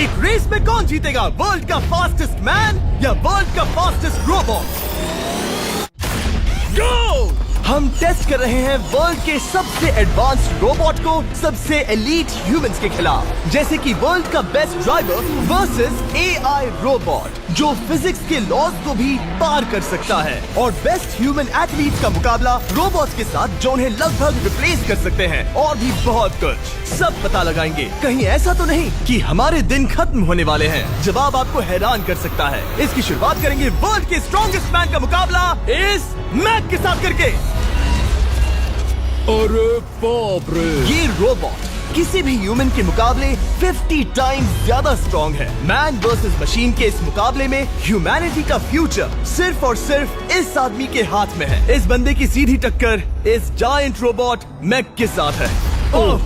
एक रेस में कौन जीतेगा, वर्ल्ड का फास्टेस्ट मैन या वर्ल्ड का फास्टेस्ट रोबोट? गो! हम टेस्ट कर रहे हैं वर्ल्ड के सबसे एडवांस्ड रोबोट को सबसे एलीट ह्यूमंस के खिलाफ, जैसे कि वर्ल्ड का best driver versus AI robot जो फिजिक्स के लॉज को भी पार कर सकता है, और बेस्ट ह्यूमन एथलीट का मुकाबला रोबोट्स के साथ जो उन्हें लगभग रिप्लेस कर सकते हैं, और भी बहुत कुछ। सब पता लगाएंगे। कहीं ऐसा तो नहीं कि हमारे दिन खत्म होने वाले हैं। जवाब आपको हैरान कर सकता है। इसकी शुरुआत करेंगे वर्ल्ड के स्ट्रॉन्गेस्ट मैन का मुकाबला इस मैक के साथ करके। अरे बाप रे! ये रोबोट किसी भी ह्यूमन के मुकाबले 50 टाइम्स ज्यादा स्ट्रॉन्ग है। मैन वर्सेस मशीन के इस मुकाबले में ह्यूमैनिटी का फ्यूचर सिर्फ और सिर्फ इस आदमी के हाथ में है। इस बंदे की सीधी टक्कर इस जायंट रोबोट मैक के साथ है। ओह,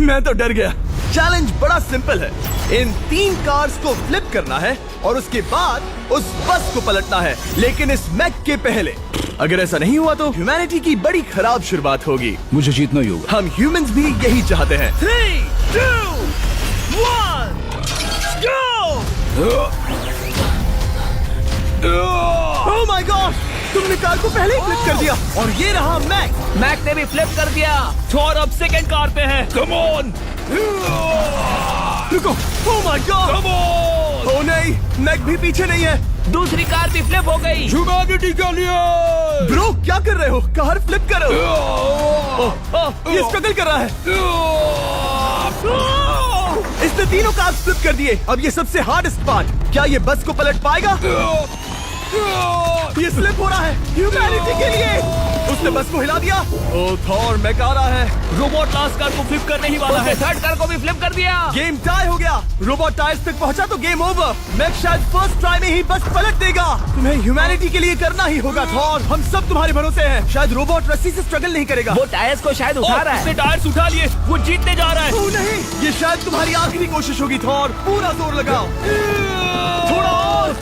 मैं तो डर गया। चैलेंज बड़ा सिंपल है। इन 3 कार्स को फ्लिप करना है और उसके बाद उस बस को पलटना है, लेकिन इस मैक के पहले। अगर ऐसा नहीं हुआ तो ह्यूमैनिटी की बड़ी खराब शुरुआत होगी। मुझे जीतना ही होगा। हम ह्यूमंस भी यही चाहते हैं। 3, 2, 1, go! Oh my God! तुमने कार को पहले ही फ्लिप कर दिया, और ये रहा मैक। मैक ने भी फ्लिप कर दिया। थॉर अब सेकंड कार पे है। Come on! रुको! Oh my God! Come on! Oh नहीं, मैक भी पीछे नहीं है। दूसरी कार भी फ्लिप हो गई। ह्यूमैनिटी के लिए! ब्रो, क्या कर रहे हो? कार फ्लिप करो। ये स्ट्रगल कर रहा है। इसने तीनों कार फ्लिप कर दिए। अब ये सबसे हार्डेस्ट पार्ट। क्या ये बस को पलट पाएगा? ये स्लिप हो रहा है ह्यूमैनिटी के लिए। उसने बस को हिला दिया। ओ थॉर, मैक आ रहा है। रोबोट लास्ट कार को फ्लिप करने ही वाला है। थर्ड कार को भी फ्लिप कर दिया। गेम टाई हो गया। रोबोट टायर्स तक पहुंचा तो गेम ओवर। मैक शायद फर्स्ट ट्राई में ही बस पलट देगा। तुम्हें ह्यूमैनिटी के लिए करना ही होगा थॉर। हम सब तुम्हारे भरोसे हैं। शायद रोबोट रस्सी से स्ट्रगल नहीं करेगा। वो टायर्स को शायद उठा रहा है। उसने टायर्स उठा लिए। वो जीतने जा रहा है। ओ नहीं, ये शायद तुम्हारी आखिरी कोशिश होगी थॉर। पूरा जोर लगाओ। थोड़ा और।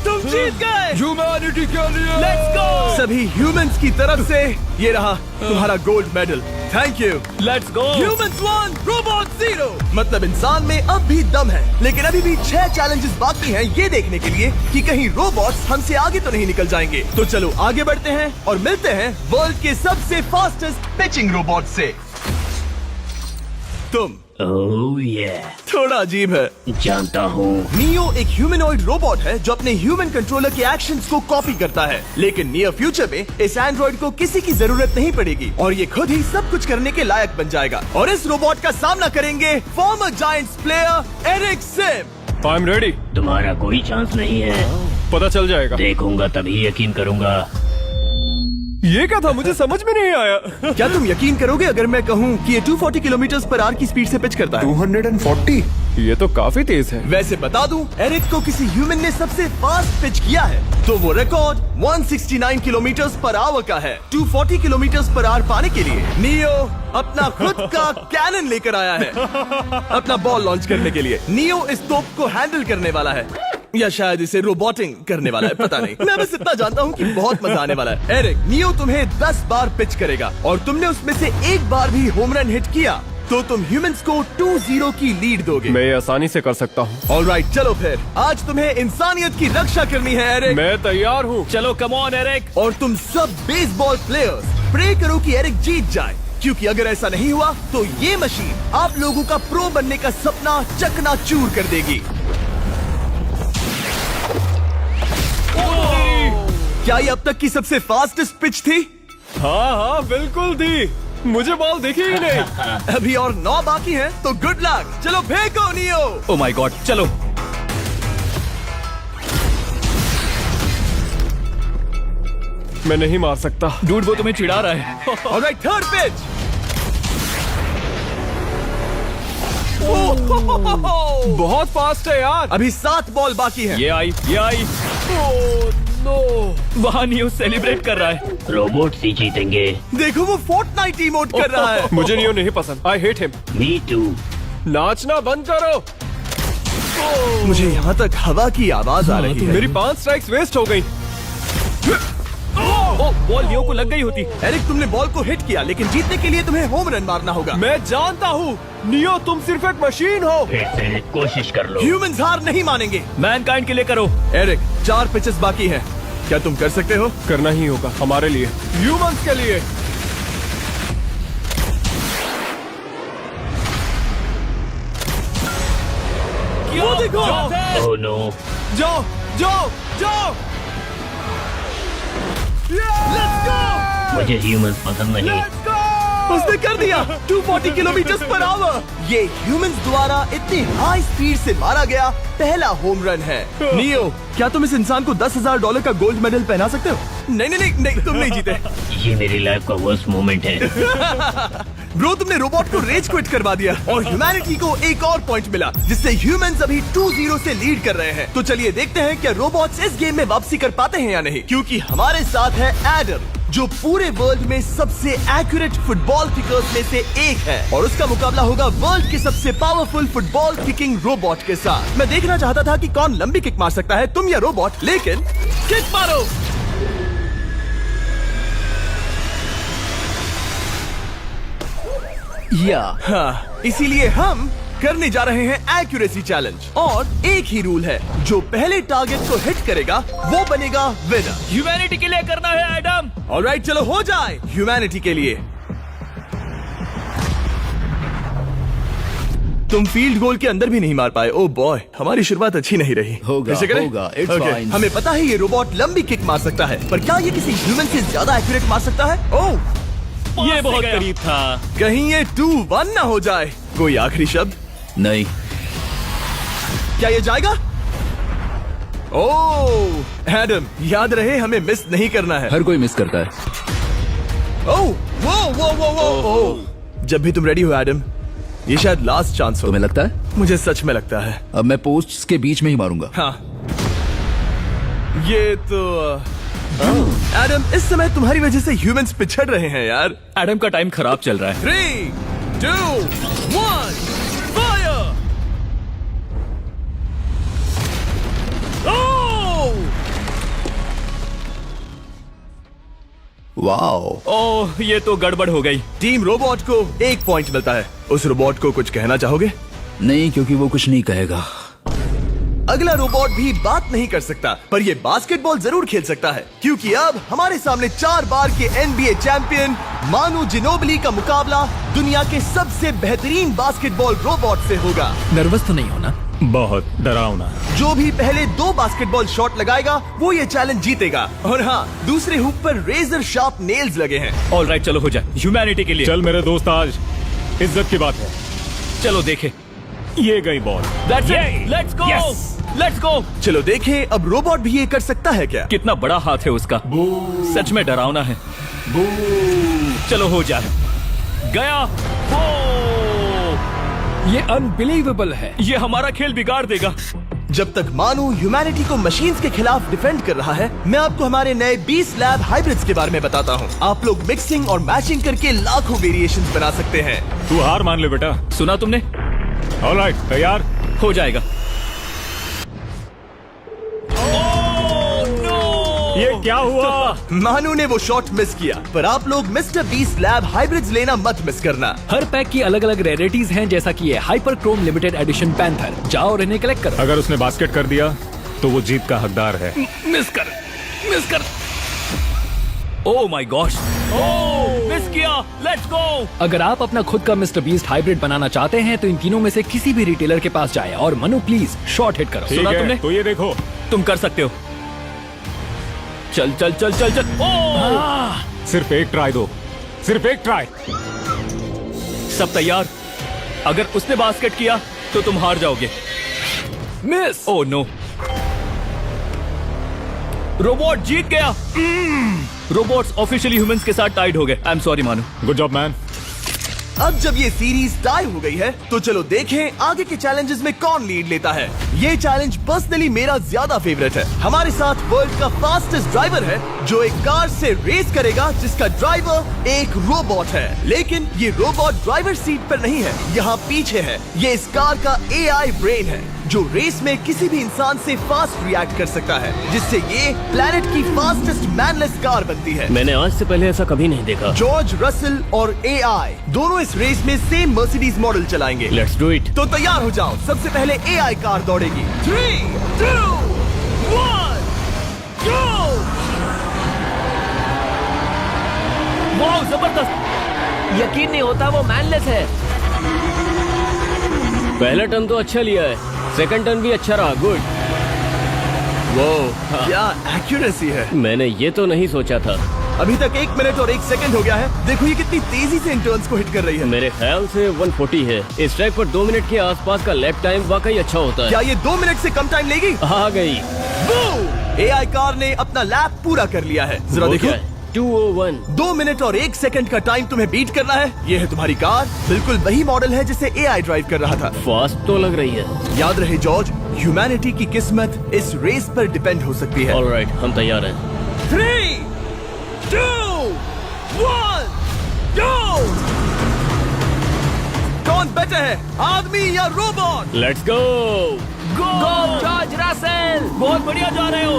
तुम जीत गए। ह्यूमैनिटी के लिए! Let's go! सभी ह्यूमंस की तरफ से ये रहा तुम्हारा gold medal. Thank you. Let's go! Humans 1, robot 0। मतलब इंसान में अब भी दम है, लेकिन अभी भी 6 चैलेंजेस बाकी हैं ये देखने के लिए कि कहीं रोबोट्स हमसे आगे तो नहीं निकल जाएंगे। तो चलो आगे बढ़ते हैं और मिलते हैं वर्ल्ड के सबसे फास्टेस्ट पिचिंग रोबोट से। तुम ओह yeah. थोड़ा अजीब है। जानता हूँ। नियो एक ह्यूमनॉइड रोबोट है जो अपने ह्यूमन कंट्रोलर के एक्शंस को कॉपी करता है, लेकिन नियर फ्यूचर में इस एंड्रॉइड को किसी की जरूरत नहीं पड़ेगी और ये खुद ही सब कुछ करने के लायक बन जाएगा। और इस रोबोट का सामना करेंगे former Giants player Eric Sim. I am ready. तुम्हारा कोई चांस नहीं है। पता चल जाएगा। देखूंगा तभी यकीन करूंगा। ये क्या था? मुझे समझ में नहीं आया। क्या तुम यकीन करोगे अगर मैं कहूँ कि ये 240 किलोमीटर पर आवर की स्पीड से पिच करता है? 240? ये तो काफी तेज है। वैसे बता दूं, एरिक को किसी ह्यूमन ने सबसे फास्ट पिच किया है तो वो रिकॉर्ड 169 किलोमीटर पर आवर का है। 240 किलोमीटर पर आवर पाने के लिए नियो अपना खुद का कैनन लेकर आया है अपना बॉल लॉन्च करने के लिए। नियो इस तोप को हैंडल करने वाला है, या शायद इसे रोबोटिंग करने वाला है, पता नहीं। मैं बस इतना जानता हूँ कि बहुत मजा आने वाला है। एरिक, नियो तुम्हें 10 बार पिच करेगा और तुमने उसमें से एक बार भी होम रन हिट किया तो तुम ह्यूमंस को 2-0 की लीड दोगे। मैं ये आसानी से कर सकता हूँ। ऑलराइट, चलो फिर आज तुम्हें इंसानियत की रक्षा करनी है एरिक। मैं तैयार हूँ। चलो कम ऑन एरिक। और तुम सब बेसबॉल प्लेयर्स प्रे करो कि एरिक जीत जाए, क्योंकि अगर ऐसा नहीं हुआ तो ये मशीन आप लोगों का प्रो बनने का सपना चकनाचूर कर देगी। क्या ये अब तक की सबसे फास्टेस्ट पिच थी? हाँ हाँ बिल्कुल थी। मुझे बॉल दिखी ही नहीं। अभी और 9 बाकी हैं, तो गुड लक। चलो फेंको नियो। ओह माय गॉड, चलो। मैं नहीं मार सकता। डूड, वो तुम्हें चिढ़ा रहा है। Alright, third pitch. बहुत फास्ट है यार। अभी 7 बॉल बाकी हैं। ये आई। Oh no! वहाँ नियो सेलिब्रेट कर रहा है। रोबोट ही जीतेंगे। देखो वो फोर्टनाइट इमोट कर रहा है। मुझे नियो नहीं पसंद। I hate him. Me too. नाचना बंद करो। मुझे यहाँ तक हवा की आवाज आ रही है। मेरी 5 स्ट्राइक्स वेस्ट हो गई। ओ, बॉल लियो को लग गई होती। एरिक, तुमने बॉल को हिट किया, लेकिन जीतने के लिए तुम्हें होम रन मारना होगा। मैं जानता हूँ नियो, तुम सिर्फ एक मशीन हो। फिर से कोशिश कर लो। ह्यूमंस हार नहीं मानेंगे। मैनकाइंड के लिए करो। एरिक, 4 पिचेस बाकी हैं। क्या तुम कर सकते हो? करना ही होगा हमारे लिए, ह्यूमंस के लिए। वो देखो। Oh no. जाओ जाओ जाओ। Let's go. मुझे ह्यूमंस पसंद नहीं। उसने कर दिया 240 किलोमीटर पर आवर। ये ह्यूमंस द्वारा इतनी हाई स्पीड से मारा गया पहला होम रन है। नियो, क्या तुम इस इंसान को $10,000 का गोल्ड मेडल पहना सकते हो? नहीं, तुम नहीं जीते। ये मेरी लाइफ का वर्स्ट मोमेंट है। ब्रो, तुमने रोबोट को रेज क्विट करवा दिया और ह्यूमैनिटी को एक और पॉइंट मिला, जिससे ह्यूमंस अभी 2-0 से लीड कर रहे हैं। तो चलिए देखते हैं क्या रोबोट्स इस गेम में वापसी कर पाते हैं या नहीं, क्योंकि हमारे साथ है एडम, जो पूरे वर्ल्ड में सबसे एक्यूरेट फुटबॉल किकर्स में से एक है, और उसका मुकाबला होगा वर्ल्ड के सबसे पावरफुल फुटबॉल किकिंग रोबोट के साथ। मैं देखना चाहता था कि कौन लंबी किक मार सकता है, तुम या रोबोट, लेकिन किक मारो। हाँ, इसीलिए हम करने जा रहे हैं एक्यूरेसी चैलेंज, और एक ही रूल है, जो पहले टारगेट को हिट करेगा वो बनेगा विनर। ह्यूमैनिटी के लिए करना है एडम। ऑलराइट, चलो हो जाए ह्यूमैनिटी के लिए। तुम फील्ड गोल के अंदर भी नहीं मार पाए। ओ बॉय, हमारी शुरुआत अच्छी नहीं रही। होगा, कैसे करें? होगा, it's Okay, fine. हमें पता है ये रोबोट लंबी किक मार सकता है, पर क्या ये किसी ह्यूमन से ज्यादा एक्यूरेट मार सकता है? ओह, ये बहुत करीब था। कहीं ये 2-1 ना हो जाए। कोई आखिरी शब्द? नहीं। क्या ये जाएगा? ओह एडम, याद रहे हमें मिस नहीं करना है। हर कोई मिस करता है। ओह, वो। जब भी तुम रेडी हो एडम, ये शायद लास्ट चांस हो। तुम्हें लगता है? मुझे सच में लगता है। अब मैं पोस्ट्स के बीच में ही मारूंगा। हाँ, ये तो एडम, इस समय तुम्हारी वजह से ह्यूमंस पिछड़ रहे हैं यार। एडम का टाइम खराब चल रहा है। 3, 2, 1, फायर! वाओ। ओह, ये तो गड़बड़ हो गई। टीम रोबोट को 1 पॉइंट मिलता है। उस रोबोट को कुछ कहना चाहोगे? नहीं, क्योंकि वो कुछ नहीं कहेगा। अगला रोबोट भी बात नहीं कर सकता, पर ये बास्केटबॉल जरूर खेल सकता है, क्योंकि अब हमारे सामने 4 बार के NBA चैंपियन मानू जिनोबिली का मुकाबला दुनिया के सबसे बेहतरीन बास्केटबॉल रोबोट से होगा। नर्वस तो नहीं होना? बहुत डरावना। जो भी पहले 2 बास्केटबॉल शॉट लगाएगा वो ये चैलेंज जीतेगा। और हाँ, दूसरे हुक पर रेजर शार्प नेल्स लगे हैं। ऑलराइट, चलो हो जाए ह्यूमैनिटी के लिए। चल मेरे दोस्त, आज इज्जत की बात है। चलो देखे। ये गई ball. That's it. Let's go. Let's go. चलो देखें अब रोबोट भी ये कर सकता है क्या? कितना बड़ा हाथ है उसका। सच में डरावना है। चलो हो जाए। गया। ये अनबिलीवेबल है। ये हमारा खेल बिगाड़ देगा। जब तक मानू ह्यूमैनिटी को मशीन्स के खिलाफ डिफेंड कर रहा है, मैं आपको हमारे नए 20 लैब हाइब्रिड्स के बारे में बताता हूँ। आप लोग मिक्सिंग और मैचिंग करके लाखों वेरिएशंस बना सकते हैं। तू हार मान ले बेटा। सुना तुमने? ऑलराइट, तैयार? हो जाएगा। ये क्या हुआ? मानू ने वो शॉट मिस किया, पर आप लोग मिस्टर 20 लैब हाइब्रिड्स लेना मत मिस करना। हर पैक की अलग अलग रेयरिटीज हैं, जैसा कि ये hyper Chrome limited edition panther. जाओ और इन्हें कलेक्ट करो। अगर उसने बास्केट कर दिया तो वो जीत का हकदार है। मिस कर। ओह माय गॉश। मिस किया। Let's go. अगर आप अपना खुद का मिस्टर बीस्ट हाइब्रिड बनाना चाहते हैं तो इन तीनों में से किसी भी रिटेलर के पास जाएं और मनु प्लीज शॉट हिट करो। ठीक सुना है, तुमने? तो ये देखो। तुम कर सकते हो। चल। सिर्फ एक ट्राई दो, सिर्फ एक ट्राई। सब तैयार? अगर उसने बास्केट किया तो तुम हार जाओगे। मिस। Oh no. रोबोट जीत गया। रोबोट्स ऑफिशियली ह्यूमंस के साथ टाइड हो गए। I am sorry Manu. Good job man. अब जब ये सीरीज टाई हो गई है, तो चलो देखें आगे के चैलेंजेस में कौन लीड लेता है। ये चैलेंज पर्सनली मेरा ज्यादा फेवरेट है। हमारे साथ वर्ल्ड का फास्टेस्ट ड्राइवर है, जो एक कार से रेस करेगा जिसका ड्राइवर एक रोबोट है। लेकिन ये रोबोट ड्राइवर सीट पर नहीं है, यहाँ पीछे है। ये इस कार का AI ब्रेन है, जो रेस में किसी भी इंसान से फास्ट रिएक्ट कर सकता है, जिससे ये प्लेनेट की फास्टेस्ट मैनलेस कार बनती है। मैंने आज से पहले ऐसा कभी नहीं देखा। जॉर्ज रसल और AI दोनों इस रेस में सेम मर्सिडीज मॉडल चलाएंगे। Let's do it. तो तैयार हो जाओ, सबसे पहले AI कार दौड़ेगी। 3, 2, 1, go! वाह, जबरदस्त! यकीन नहीं होता वो मैनलेस है। पहला टर्न तो अच्छा लिया है, सेकंड टर्न भी अच्छा रहा। गुड। वो क्या एक्यूरेसी है। मैंने ये तो नहीं सोचा था। अभी तक 1 मिनट और 1 सेकंड हो गया है। देखो ये कितनी तेजी से इन टर्न्स को हिट कर रही है। मेरे ख्याल से 140 है। इस ट्रैक पर 2 मिनट के आसपास का लैप टाइम वाकई अच्छा होता है। क्या ये 2 मिनट से कम टाइम लेगी? आ गई। AI कार ने अपना लैप पूरा कर लिया है। जरा वो देखो, क्या है? 201। 2 मिनट और 1 सेकंड का टाइम तुम्हें बीट करना है। ये है तुम्हारी कार, बिल्कुल वही मॉडल है जिसे AI ड्राइव कर रहा था। फास्ट तो लग रही है। याद रहे जॉर्ज, ह्यूमैनिटी की किस्मत इस रेस पर डिपेंड हो सकती है। ऑलराइट, हम तैयार हैं। 3, 2, 1, go! कौन बेटर है, आदमी या robot? Let's go. Go George Russell, बहुत बढ़िया जा रहे हो।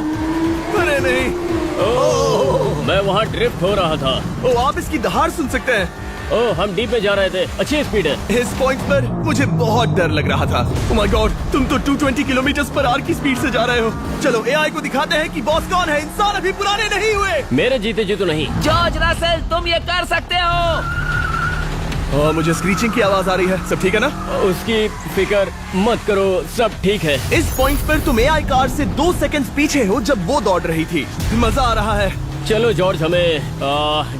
अरे नहीं, मैं वहाँ ड्रिफ्ट हो रहा था। ओ आप इसकी दहाड़ सुन सकते हैं। ओह, हम डीप में जा रहे थे। अच्छी स्पीड है। इस पॉइंट पर मुझे बहुत डर लग रहा था। ओह माय गॉड, तुम तो 220 किलोमीटर पर आवर की स्पीड से जा रहे हो। चलो AI को दिखाते हैं कि बॉस कौन है। इंसान अभी पुराने नहीं हुए। मेरे जीते जी तो नहीं। जॉर्ज रसेल, तुम ये कर सकते हो। मुझे स्क्रीचिंग की आवाज आ रही है। सब ठीक है ना? उसकी फिक्र मत करो, सब ठीक है। इस पॉइंट पर तुम AI कार से 2 सेकंड पीछे हो जब वो दौड़ रही थी। मजा आ रहा है। चलो जॉर्ज, हमें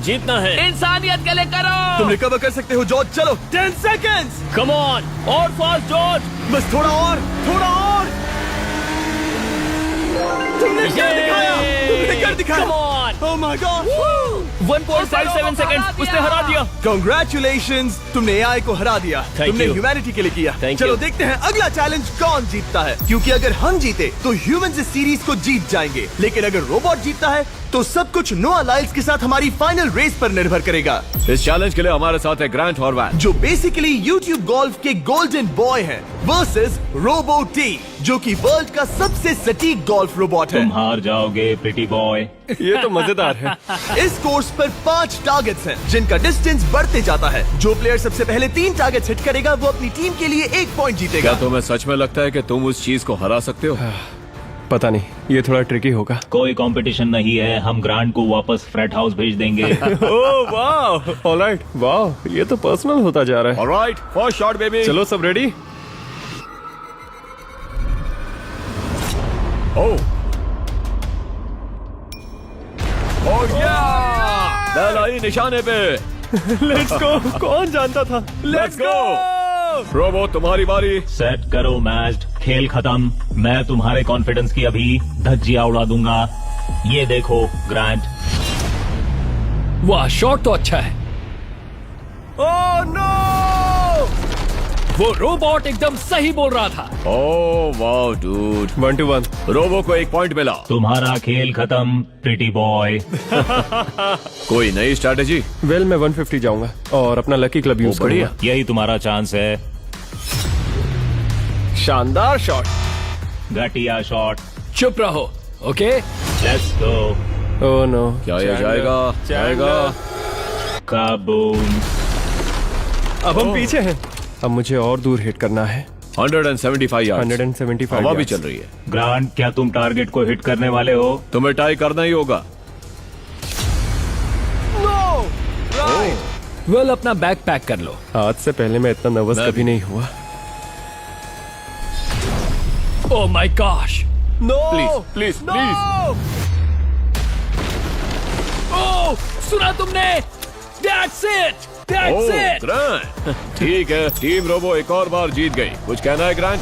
जीतना है। इंसानियत के लिए करो। तुम रिकवर कर सकते हो जॉर्ज। चलो 10 सेकंड्स। Come on. और फास्ट जॉर्ज। बस थोड़ा और, थोड़ा और। तुमने कर दिखाया, तुमने कर दिखाया। Come on. Oh my God. 1.57 second, उसने हरा दिया। Congratulations, तुमने AI को हरा दिया। Thank तुमने you. ह्यूमैनिटी के लिए किया। Thank चलो you. देखते हैं अगला चैलेंज कौन जीतता है, क्योंकि अगर हम जीते तो ह्यूमंस इस सीरीज को जीत जाएंगे, लेकिन अगर रोबोट जीतता है तो सब कुछ नोआ लाइल्स के साथ हमारी फाइनल रेस पर निर्भर करेगा। इस चैलेंज के लिए हमारे साथ है ग्रांट हॉर्वैट, जो बेसिकली YouTube गोल्फ के गोल्डन बॉय हैं, वर्सेस रोबो टी, जो कि वर्ल्ड का सबसे सटीक गोल्फ रोबोट है। तुम हार जाओगे प्रिटी बॉय। ये तो मजेदार है। इस कोर्स पर 5 टारगेट्स हैं, जिनका डिस्टेंस बढ़ते जाता है। जो प्लेयर सबसे पहले 3 टारगेट्स हिट करेगा वो अपनी टीम के लिए 1 पॉइंट जीतेगा। क्या तुम्हें सच में लगता है कि तुम उस चीज को हरा सकते हो? पता नहीं, ये थोड़ा ट्रिकी होगा। कोई कंपटीशन नहीं है, हम ग्रांट को वापस फ्रेट हाउस भेज देंगे। ओह वाह, ऑलराइट, वाह, ये तो पर्सनल होता जा रहा है। Alright, first shot baby. चलो सब रेडी? ओह या, बैल आई निशाने पे। Let's go. कौन जानता था? Let's go. रोबो, तुम्हारी बारी। सेट करो मैच, खेल खत्म। मैं तुम्हारे कॉन्फिडेंस की अभी धज्जियां उड़ा दूंगा। ये देखो ग्रांट। वाह, शॉट तो अच्छा है। Oh no! वो रोबोट एकदम सही बोल रहा था। ओह वाह डूड। 1 to 1। रोबो को 1 पॉइंट मिला। तुम्हारा खेल खत्म प्रिटी बॉय। कोई नई स्ट्रैटेजी? वेल, मैं 150 जाऊंगा और अपना लकी क्लब यूज बढ़िया। करूंगा। यही तुम्हारा चांस है। शानदार शॉट। घटिया शॉट। चुप रहो, okay? Let's go. Oh no. क्या ये जाएगा? जाएगा। काबूम। अब हम पीछे हैं। अब मुझे और दूर हिट करना है। 175 यार्ड्स। 175 हवा भी yards। चल रही है। ग्रांट, क्या तुम टारगेट को हिट करने वाले हो? तुम्हें टाई करना ही होगा। वेल, अपना बैग पैक कर लो। आज से पहले मैं इतना नर्वस मैं कभी नहीं हुआ। Oh my gosh. No! Please please no! Please. Oh, सुना तुमने? That's it! That's oh it! Grant, ठीक है, टीम रोबो एक और बार जीत गई। कुछ कहना है ग्रांट?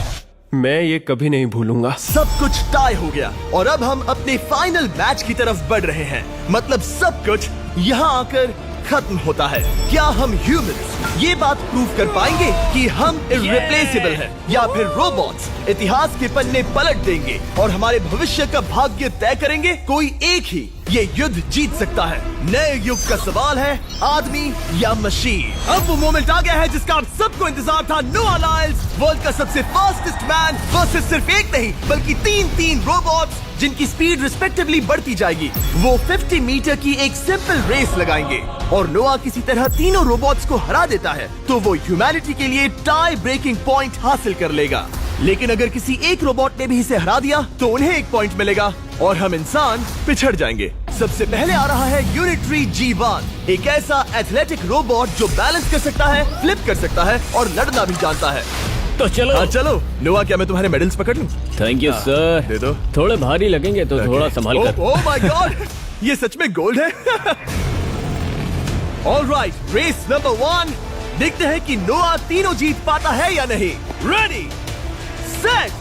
मैं ये कभी नहीं भूलूंगा। सब कुछ टाई हो गया और अब हम अपने फाइनल मैच की तरफ बढ़ रहे हैं। मतलब सब कुछ यहाँ आकर खत्म होता है। क्या हम ह्यूमंस ये बात प्रूव कर पाएंगे कि हम इर्रिप्लेसेबल हैं, या फिर रोबोट्स इतिहास के पन्ने पलट देंगे और हमारे भविष्य का भाग्य तय करेंगे? कोई एक ही ये युद्ध जीत सकता है। नए युग का सवाल है, आदमी या मशीन। अब वो मोमेंट आ गया है जिसका आप सबको इंतजार था। नोआ लाइल्स वर्ल्ड का सबसे फास्टेस्ट मैन वर्सेस सिर्फ एक नहीं बल्कि तीन रोबोट्स जिनकी स्पीड रिस्पेक्टिवली बढ़ती जाएगी। वो 50 मीटर की एक सिंपल रेस लगाएंगे और नोआ किसी तरह तीनों रोबोट्स को हरा देता है तो वो ह्यूमैनिटी के लिए टाई ब्रेकिंग पॉइंट हासिल कर लेगा। लेकिन अगर किसी एक रोबोट ने भी इसे हरा दिया तो उन्हें एक पॉइंट मिलेगा और हम इंसान पिछड़ जाएंगे। सबसे पहले आ रहा है यूनिट्री G1, एक ऐसा एथलेटिक रोबोट जो बैलेंस कर सकता है, फ्लिप कर सकता है और लड़ना भी जानता है। तो चलो। हाँ चलो। नोआ, क्या मैं तुम्हारे मेडल्स पकड़ लूं? Thank you sir. दे दो। थोड़े भारी लगेंगे तो थोड़ा संभाल कर। ओह माय गॉड, ये सच में गोल्ड है। Alright, race number 1। देखते हैं कि नोआ तीनों जीत पाता है या नहीं। रेडी, सेट,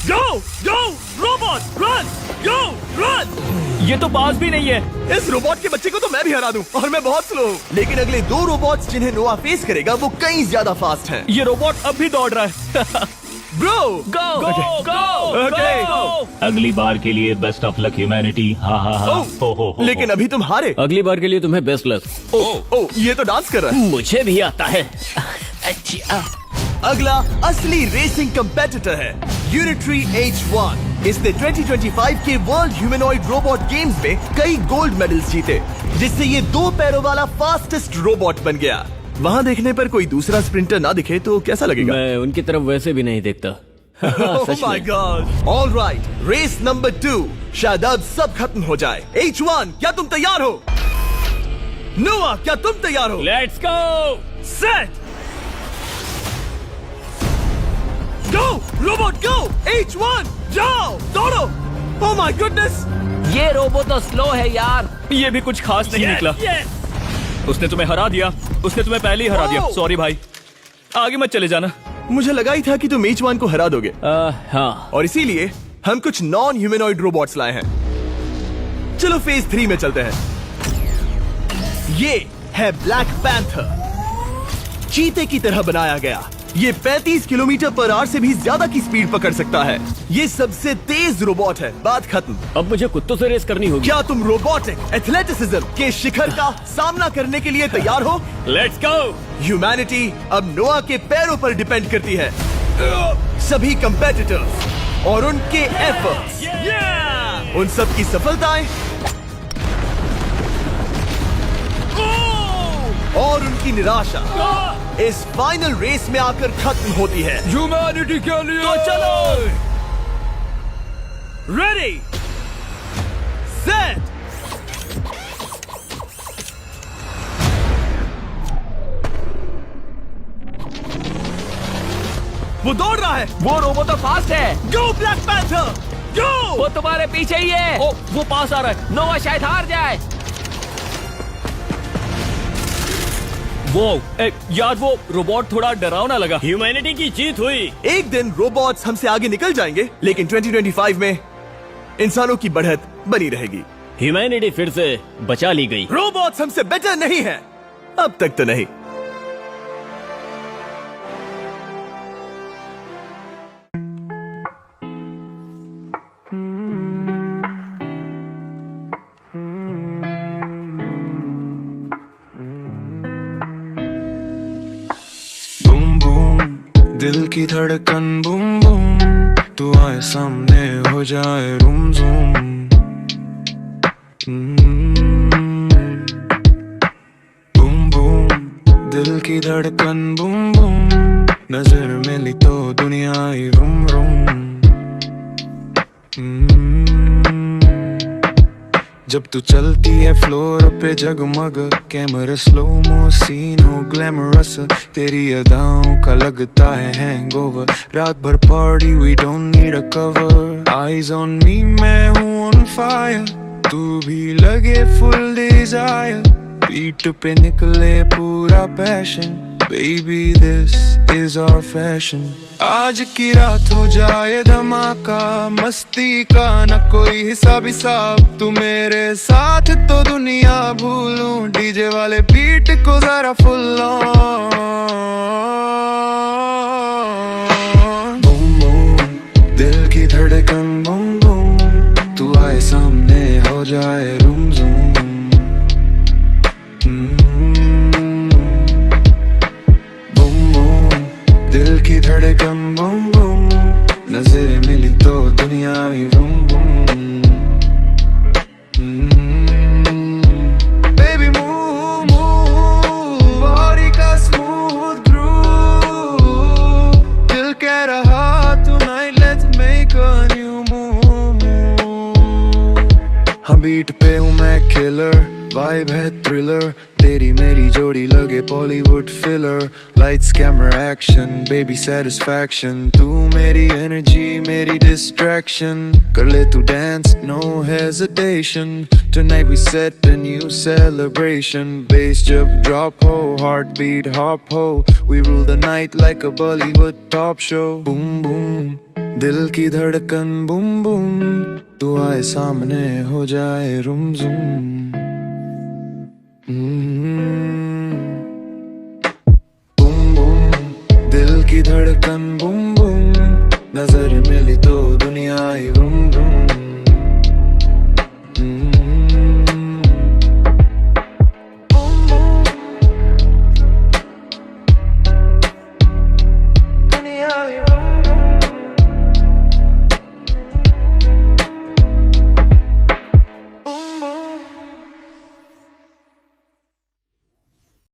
गो गो रोबोट रन, गो रन। ये तो पास भी नहीं है। इस रोबोट के बच्चे को तो मैं भी हरा दूं और मैं बहुत स्लो हूं। लेकिन अगले 2 रोबोट्स जिन्हें नोआ फेस करेगा वो कहीं ज्यादा फास्ट हैं। ये रोबोट अब भी दौड़ रहा है। ब्रो गो गो गो Okay. अगली बार के लिए बेस्ट ऑफ लक ह्यूमैनिटी। हाँ हाँ हाँ। हो। लेकिन अभी तुम हारे। अगली बार के लिए तुम्हें बेस्ट लक। ओ, ये तो डांस कर रहा है। मुझे भी आता है। अगला असली रेसिंग कंपेटिटर है यूनिट्री H1। इसने 2025 के वर्ल्ड ह्यूमनॉइड रोबोट गेम्स में कई गोल्ड मेडल्स जीते, जिससे ये 2 पैरों वाला फास्टेस्ट रोबोट बन गया। वहाँ देखने पर कोई दूसरा स्प्रिंटर ना दिखे तो कैसा लगेगा? मैं उनकी तरफ वैसे भी नहीं देखता। Oh my God! All right, race number 2। शायद अब सब खत्म हो जाए। H1, क्या तुम तैयार हो? नोआ, क्या तुम तैयार हो? Let's go. Set, go robot go. H1, जाओ दौड़ो। Oh my goodness! ये रोबो तो स्लो है यार। ये भी कुछ खास नहीं निकला। उसने तुम्हें हरा दिया। उसने तुम्हें पहले ही हरा दिया। सॉरी भाई, आगे मत चले जाना। मुझे लगा ही था कि तुम H1 को हरा दोगे हाँ। और इसीलिए हम कुछ नॉन ह्यूमनॉइड रोबोट्स लाए हैं। चलो फेज 3 में चलते हैं। ये है ब्लैक पैंथर, चीते की तरह बनाया गया। ये 35 किलोमीटर पर आवर से भी ज्यादा की स्पीड पकड़ सकता है। ये सबसे तेज रोबोट है। बात खत्म। अब मुझे कुत्तों से रेस करनी होगी। क्या तुम रोबोटिक एथलेटिसिज्म के शिखर का सामना करने के लिए तैयार हो? Let's go. ह्यूमैनिटी अब नोआ के पैरों पर डिपेंड करती है। सभी कंपेटिटर्स और उनके एफर्ट्स, उन सब की सफलताएं और उनकी निराशा इस फाइनल रेस में आकर खत्म होती है। ह्यूमैनिटी के लिए। तो चलो, रेडी, सेट, वो दौड़ रहा है। वो रोबो तो फास्ट है। गो ब्लैक पैंथर, गो। वो तुम्हारे पीछे ही है। ओ, वो पास आ रहा है। नोआ शायद हार जाए। वो यार, वो रोबोट थोड़ा डरावना लगा। ह्यूमैनिटी की जीत हुई। एक दिन रोबोट्स हमसे आगे निकल जाएंगे, लेकिन 2025 में इंसानों की बढ़त बनी रहेगी। ह्यूमैनिटी फिर से बचा ली गई। रोबोट्स हमसे बेटर नहीं है, अब तक तो नहीं। बूम बूम दिल की धड़कन बूम बूम, तू आए सामने हो जाए रूम ज़ूम। बूम बूम दिल की धड़कन बूम बूम, नजर मिली तो दुनिया ही रूम रूम। जब तू चलती है फ्लोर पे जगमग, कैमरा स्लो मो सीन हो ग्लैमरस, तेरी अदाओं का लगता है हैंगओवर। रात भर party we don't need a cover, eyes on me मैं हूँ ऑन फायर, तू भी लगे फुल डिजायर, पीठ पे निकले पूरा passion, baby this is our fashion. आज की रात हो जाए धमाका, मस्ती का न कोई हिसाब हिसाब, तू मेरे साथ तो दुनिया भूलूं, डीजे वाले बीट को जरा फुल ऑन। बूम बूम दिल की धड़कन बूम बूम, तू आए सामने सामने हो जाए रूम जूम बूम बूम दिल की धड़कन बूम बूम नजरें मिली तो दुनिया ही boom boom Baby move move body का smooth groove दिल कह रहा tonight let's make a new move हाँ बीट पे हूँ मैं किलर वाइब है थ्रिलर तेरी मेरी जोड़ी लगे Bollywood filler lights camera action baby satisfaction तू मेरी एनर्जी मेरी डिस्ट्रैक्शन कर ले तू dance no hesitation tonight we set a new celebration bass जब drop हो heartbeat hop हो we rule the night like a Bollywood top show boom boom दिल की धड़कन boom boom तू आए सामने हो जाए रूम zoom